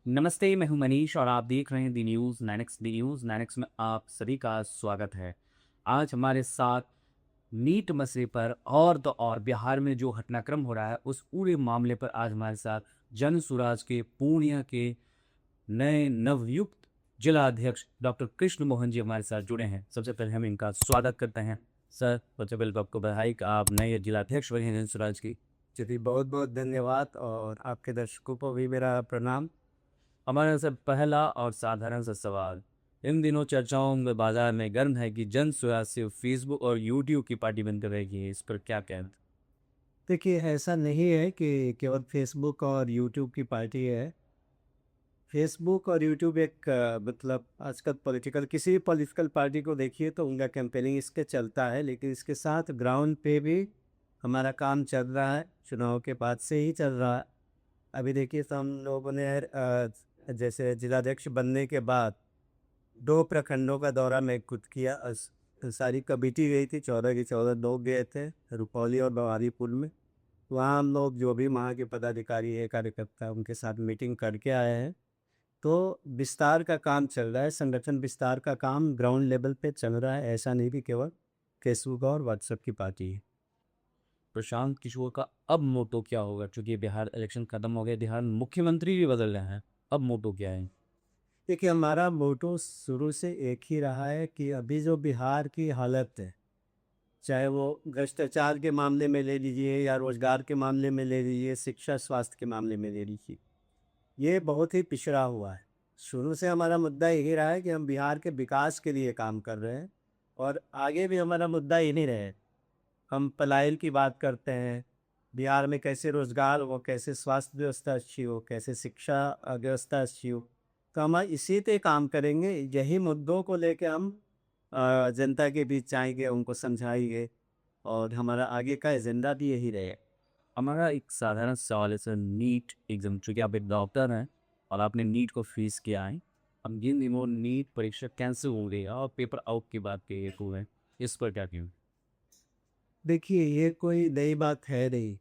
नमस्ते, मैं हूं मनीष और आप देख रहे हैं दी न्यूज़ 9x दी न्यूज़ 9x में आप सभी का स्वागत है। आज हमारे साथ नीट मसले पर और तो और बिहार में जो घटनाक्रम हो रहा है उस पूरे मामले पर आज हमारे साथ जन सुराज के पूर्णिया के नए नवयुक्त जिला अध्यक्ष डॉक्टर कृष्ण मोहन जी हमारे साथ जुड़े हैं। सबसे पहले हम इनका स्वागत करते हैं। सर, सबसे पहले तो आपको बधाई कि आप नए जिला अध्यक्ष बने हैं जन सुराज की। जी, बहुत बहुत धन्यवाद और आपके दर्शकों को भी मेरा प्रणाम। हमारा सबसे पहला और साधारण सा सवाल, इन दिनों चर्चाओं में बाजार में गर्म है कि जन स्वराज सिर्फ फेसबुक और यूट्यूब की पार्टी बनकर रहेगी, इस पर क्या कहना। देखिए, ऐसा नहीं है कि केवल फेसबुक और यूट्यूब की पार्टी है। फेसबुक और यूट्यूब एक मतलब आजकल पॉलिटिकल किसी भी पॉलिटिकल पार्टी को देखिए तो उनका कैंपेनिंग इसके चलता है, लेकिन इसके साथ ग्राउंड पे भी हमारा काम चल रहा है, चुनाव के बाद से ही चल रहा है। अभी देखिए तो हम लोगों ने जैसे जिलाध्यक्ष बनने के बाद 2 प्रखंडों का दौरा मैं खुद किया। सारी कमेटी गई थी, 14 के 14 लोग गए थे रुपौली और बवारीपुर में। वहाँ हम लोग जो भी वहाँ के पदाधिकारी है, कार्यकर्ता, उनके साथ मीटिंग करके आए हैं। तो विस्तार का काम चल रहा है, संगठन विस्तार का काम ग्राउंड लेवल पे चल रहा है। ऐसा नहीं कि केवल फेसबुक और व्हाट्सएप की पार्टी है। प्रशांत किशोर का अब मोटो क्या होगा, क्योंकि बिहार इलेक्शन खत्म हो गया, बिहार में मुख्यमंत्री भी बदल रहे हैं, अब मोटो क्या है। देखिए, हमारा मोटो शुरू से एक ही रहा है कि अभी जो बिहार की हालत है, चाहे वो भ्रष्टाचार के मामले में ले लीजिए या रोजगार के मामले में ले लीजिए, शिक्षा स्वास्थ्य के मामले में ले लीजिए, ये बहुत ही पिछड़ा हुआ है। शुरू से हमारा मुद्दा यही रहा है कि हम बिहार के विकास के लिए काम कर रहे हैं और आगे भी हमारा मुद्दा यही रहे। हम पलायन की बात करते हैं, बिहार में कैसे रोजगार हो, कैसे स्वास्थ्य व्यवस्था अच्छी हो, कैसे शिक्षा व्यवस्था अच्छी हो। तो हम इसी पे काम करेंगे, यही मुद्दों को लेके हम जनता के बीच जाएंगे, उनको समझाएंगे और हमारा आगे का एजेंडा भी यही रहेगा। हमारा एक साधारण सवाल है सर, नीट एग्जाम, चूंकि आप एक डॉक्टर हैं और आपने नीट को फेस किया है, अब जिन दिनों नीट परीक्षा कैंसिल हो गई और पेपर आउट की बात कही हुए, इस पर क्या क्यों। देखिए, ये कोई नई बात है नहीं।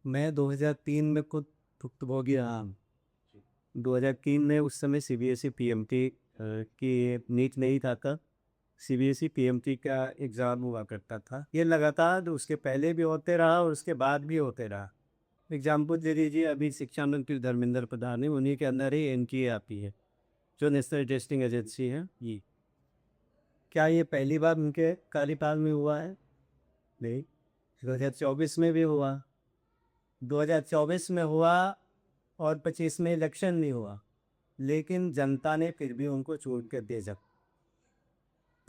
मैं 2003 में खुद भुक्तभोगी रहा हूँ। 2003 में उस समय सीबीएसई पीएमटी की नीट नहीं था तब। सीबीएसई पीएमटी का एग्ज़ाम हुआ करता था। ये लगातार उसके पहले भी होते रहा और उसके बाद भी होते रहा। एग्जाम्पल दे दीजिए, अभी शिक्षा मंत्री धर्मेंद्र प्रधान है, उन्हीं के अंदर ही एनटीए आती है, जो नेशनल टेस्टिंग एजेंसी है। ये क्या ये पहली बार उनके कार्यकाल में हुआ है? नहीं। 2024 में भी हुआ, 2024 में हुआ और 25 में इलेक्शन नहीं हुआ, लेकिन जनता ने फिर भी उनको छोड़ कर भेजा।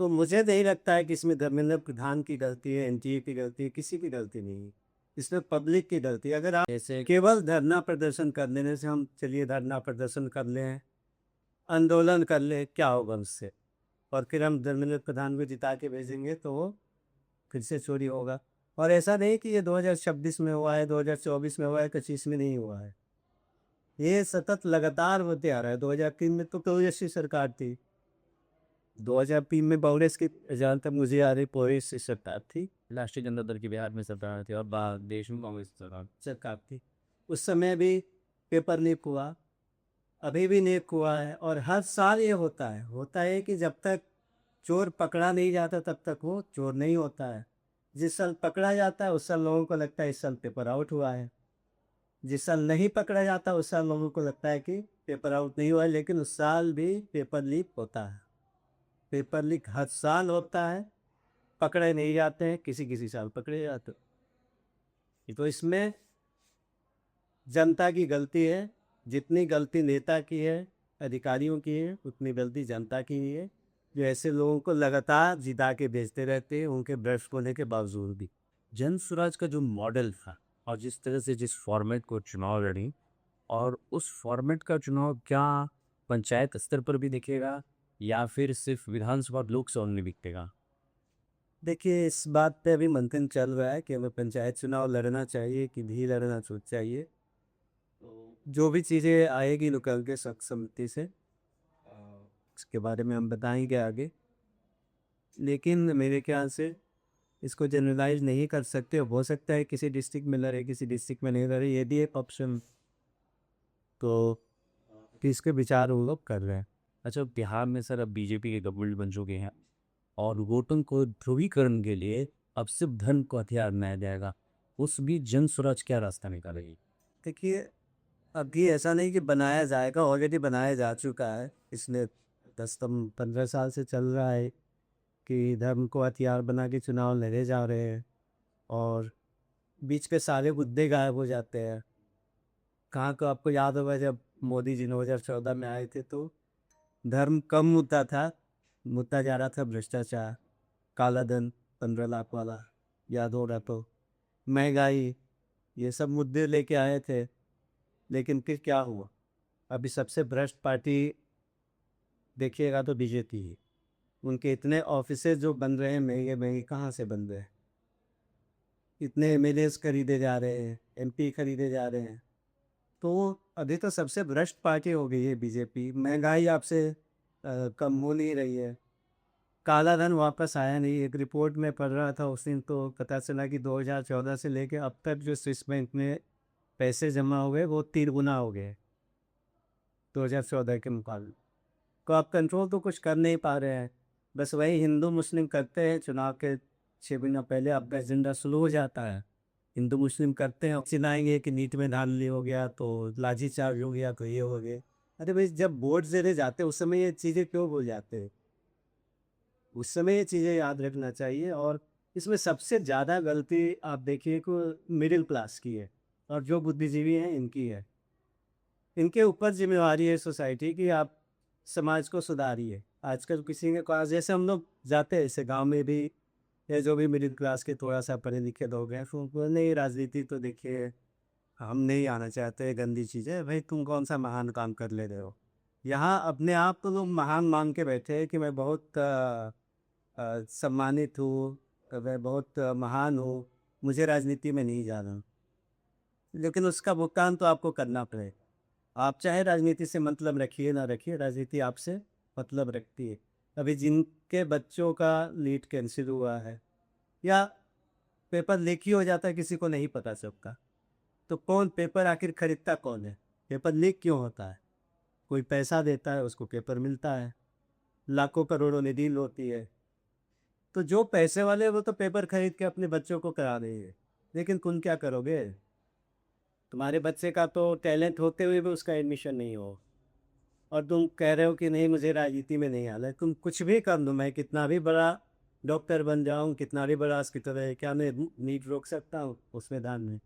तो मुझे नहीं लगता है कि इसमें धर्मेंद्र प्रधान की गलती है, एनटीए की गलती है, किसी की गलती नहीं है। इसमें पब्लिक की गलती है। अगर आप जैसे केवल धरना प्रदर्शन कर लेने से, हम चलिए धरना प्रदर्शन कर लें, आंदोलन कर ले, क्या होगा उससे? और फिर हम धर्मेंद्र प्रधान को जिता के भेजेंगे तो वो फिर से चोरी होगा। और ऐसा नहीं कि ये 2026 में हुआ है, 2024 में हुआ है, 25 में नहीं हुआ है। ये सतत लगातार होते आ रहा है। 2003 में तो कांग्रेस की सरकार थी, 2003 में कांग्रेस की, जहाँ तक मुझे याद है, कांग्रेस की सरकार थी। राष्ट्रीय जनता दल की बिहार में सरकार थी और देश में कांग्रेस की सरकार। सरकार थी उस समय भी पेपर लीक हुआ, अभी भी लीक हुआ है और हर साल ये होता है कि जब तक चोर पकड़ा नहीं जाता तब तक वो चोर नहीं होता है। जिस साल पकड़ा जाता है उस साल लोगों को लगता है इस साल पेपर आउट हुआ है, जिस साल नहीं पकड़ा जाता उस साल लोगों को लगता है कि पेपर आउट नहीं हुआ है, लेकिन उस साल भी पेपर लीक होता है। पेपर लीक हर साल होता है, पकड़े नहीं जाते हैं, किसी किसी साल पकड़े जाते हैं। तो इसमें जनता की गलती है। जितनी गलती नेता की है, अधिकारियों की है, उतनी गलती जनता की ही है, जो ऐसे लोगों को लगातार जिता के भेजते रहते हैं, उनके भ्रष्ट होने के बावजूद भी। जन स्वराज का जो मॉडल था और जिस तरह से जिस फॉर्मेट को चुनाव लड़ी, और उस फॉर्मेट का चुनाव क्या पंचायत स्तर पर भी दिखेगा या फिर सिर्फ विधानसभा और लोकसभा में दिखेगा। देखिए, इस बात पे अभी मंथन चल रहा है कि हमें पंचायत चुनाव लड़ना चाहिए कि नहीं लड़ना चाहिए। तो जो भी चीज़ें आएगी निकल के सर्वसम्मति से, इसके बारे में हम बताएंगे आगे। लेकिन मेरे ख्याल से इसको जनरलाइज नहीं कर सकते। हो सकता है किसी डिस्ट्रिक्ट में लड़े, किसी डिस्ट्रिक्ट में नहीं लड़े, ये भी एक ऑप्शन। तो कि इसके विचार वो लोग कर रहे हैं। अच्छा, बिहार में सर अब बीजेपी के गवर्नमेंट बन चुके हैं और वोटों को ध्रुवीकरण के लिए अब सिर्फ धर्म को हथियार बनाया जाएगा। उस बीच जन स्वराज क्या रास्ता निकालेगी? देखिए, अभी ऐसा नहीं कि बनाया जाएगा, ऑलरेडी बनाया जा चुका है। इसलिए 10-15 साल से चल रहा है कि धर्म को हथियार बना के चुनाव लड़े जा रहे हैं और बीच के सारे मुद्दे गायब हो जाते हैं। कहाँ को आपको याद होगा जब मोदी जी 2014 में आए थे तो धर्म कम मुद्दा था, मुद्दा जा रहा था भ्रष्टाचार, काला धन 15 लाख वाला, याद हो रहा तो महंगाई, ये सब मुद्दे लेके आए थे। लेकिन फिर क्या हुआ? अभी सबसे भ्रष्ट पार्टी देखिएगा तो बीजेपी ही। उनके इतने ऑफिसेज जो बन रहे हैं महंगे महंगे, कहाँ से बन रहे हैं? इतने एमएलएस खरीदे जा रहे हैं, एमपी खरीदे जा रहे हैं। तो अभी तो सबसे भ्रष्ट पार्टी हो गई है बीजेपी। महंगाई आपसे कम हो नहीं रही है। काला धन वापस आया नहीं। एक रिपोर्ट में पढ़ रहा था उस दिन तो पता चला कि 2014 से लेकर अब तक जो स्विस बैंक में पैसे जमा हुए वो 3 गुना हो गए 2014 के मुकाबले। तो आप कंट्रोल तो कुछ कर नहीं पा रहे हैं। बस वही हिंदू मुस्लिम करते हैं, चुनाव के 6 महीना पहले आपका एजेंडा शुरू हो जाता है। हिंदू मुस्लिम करते हैं, चिल्लाएंगे कि नीट में धांधली हो गया तो लाठी चार्ज हो गया तो ये हो गया। अरे भाई, जब वोट देने जाते हैं उस समय ये चीज़ें क्यों भूल जाते हैं? उस समय ये चीज़ें याद रखना चाहिए। और इसमें सबसे ज़्यादा गलती आप देखिए को मिडिल क्लास की है और जो बुद्धिजीवी हैं इनकी है। इनके ऊपर जिम्मेवारी है सोसाइटी की, आप समाज को सुधारिए। आजकल किसी के पास, जैसे हम लोग जाते हैं ऐसे गांव में भी, या जो भी मिडिल क्लास के थोड़ा सा पढ़े लिखे लोग हैं, तो उनको नहीं, राजनीति तो देखिए हम नहीं आना चाहते, गंदी चीज़ है। भाई तुम कौन सा महान काम कर ले रहे हो? यहाँ अपने आप तो लोग महान मान के बैठे हैं कि मैं बहुत सम्मानित हूँ, मैं बहुत महान हूँ, मुझे राजनीति में नहीं जाना। लेकिन उसका भुगतान तो आपको करना पड़ेगा। आप चाहे राजनीति से मतलब रखिए ना रखिए, राजनीति आपसे मतलब रखती है। अभी जिनके बच्चों का लीड कैंसिल हुआ है या पेपर लीक ही हो जाता है, किसी को नहीं पता सबका, तो कौन पेपर आखिर खरीदता कौन है? पेपर लीक क्यों होता है? कोई पैसा देता है, उसको पेपर मिलता है, लाखों करोड़ों में डील होती है। तो जो पैसे वाले वो तो पेपर खरीद के अपने बच्चों को करा देंगे। लेकिन तुम क्या करोगे? तुम्हारे बच्चे का तो टैलेंट होते हुए भी उसका एडमिशन नहीं हो, और तुम कह रहे हो कि नहीं मुझे राजनीति में नहीं आना है। तुम कुछ भी कर दो, मैं कितना भी बड़ा डॉक्टर बन जाऊं, कितना भी बड़ा हॉस्पिटल है, क्या मैं नीट रोक सकता हूँ उस मैदान में?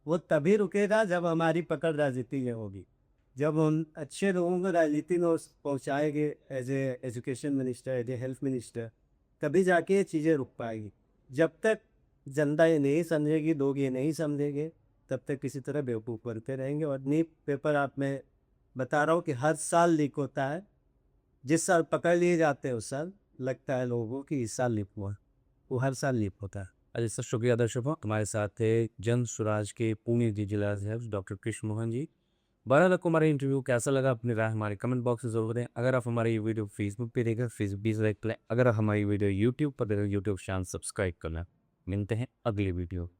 वो तभी रुकेगा जब हमारी पकड़ राजनीति में होगी, जब हम अच्छे लोगों को राजनीति में पहुँचाएंगे as a education minister, as a health minister, तभी जाके ये चीज़ें रुक पाएगी। जब तक जनता ये नहीं समझेगी, लोग ये नहीं समझेंगे, तब तक किसी तरह बेवकूफ़ बनते रहेंगे। और नीट पेपर आप, मैं बता रहा हूँ कि हर साल लीक होता है। जिस साल पकड़ लिए जाते हैं उस साल लगता है लोगों को कि इस साल लीक हुआ, वो हर साल लीक होता है। अजय सर, शुक्रिया दर्शकों। हमारे साथ थे जन स्वराज के पुणे जिला अध्यक्ष डॉक्टर कृष्ण मोहन जी। बहरहाल आपको हमारा इंटरव्यू कैसा लगा, अपनी राय हमारे कमेंट बॉक्स में जरूर दें। अगर आप हमारी ये वीडियो फेसबुक पे देखें, फेसबुक भी लाइक करें। अगर आप हमारी वीडियो यूट्यूब पर देखें, यूट्यूब चैनल सब्सक्राइब करना। मिलते हैं अगली वीडियो।